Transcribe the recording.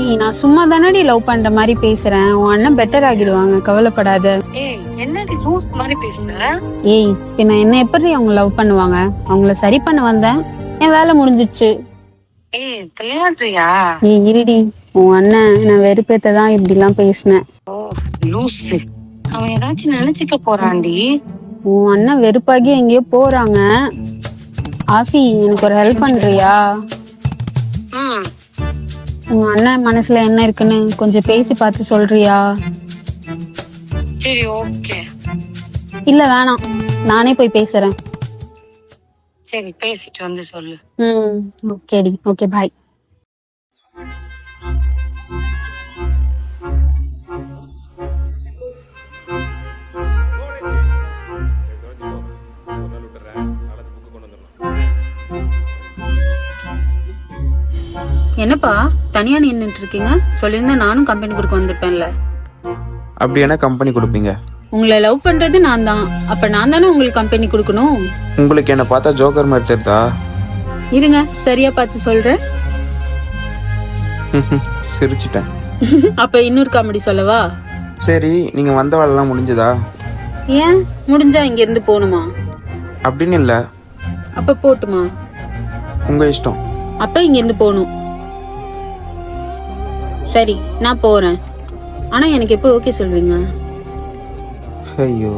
ஏய் நான் சும்மா தானடி லவ் பண்ற மாதிரி பேசுறேன். உன் அண்ணன் பெட்டர் ஆகிடுவாங்க, கவலைப்படாத. ஏய் என்னடி லூஸ் மாதிரி பேசுற? ஏய் பின்ன என்ன எப்படி அவங்க லவ் பண்ணுவாங்க? அவங்கள சரி பண்ண வந்தேன், என் வேலை முடிஞ்சிடுச்சு. ஏய் விளையாடுறியா? ஏய் இருடி, உன் அண்ணன் நான் வெறுப்பேத்ததான் இப்படி எல்லாம் பேசினேன். ஓ லூஸ், அவன் ஏதாச்சும் நினைச்சுக்க போறான்டி. உன் அண்ணன் வெறுப்பாகி எங்கேயோ போறாங்க. ஆஃபி எனக்கு ஒரு ஹெல்ப் பண்றியா? உன் அண்ணன் மனசுல என்ன இருக்குன்னு கொஞ்சம் பேசி பார்த்து சொல்றியா? சரி ஓகே. இல்ல வேணாம், நானே போய் பேசுறேன். சரி பேசிட்டு வந்து சொல்லு. ஓகேடி, ஓகே பாய். என்னப்பா தனியா நின்னுட்டு இருக்கீங்க? சொல்லிருந்தா நானும் கம்பெனி கொடுக்க வந்திருப்பேன்ல. அப்படி என்ன கம்பெனி கொடுப்பீங்க? உங்களை லவ் பண்றது நான் தான், அப்ப நான் தானே உங்களுக்கு கம்பெனி கொடுக்கணும். உங்களுக்கு என்ன பார்த்தா ஜோக்கர் மாதிரி தெரியுதா? இருங்க சரியா பார்த்து சொல்றேன். சிரிச்சிட்டேன். அப்ப இன்னொரு காமெடி சொல்லவா? சரி, நீங்க வந்த வேலைலாம் முடிஞ்சதா? ஏன் முடிஞ்சா இங்க இருந்து போகணுமா? அப்படின்னு இல்ல. அப்ப போட்டுமா? உங்க இஷ்டம். அப்ப இங்க இருந்து போகணும். சரி நான் போறேன், ஆனா எனக்கு எப்போ ஓகே சொல்வீங்க? ஐயோ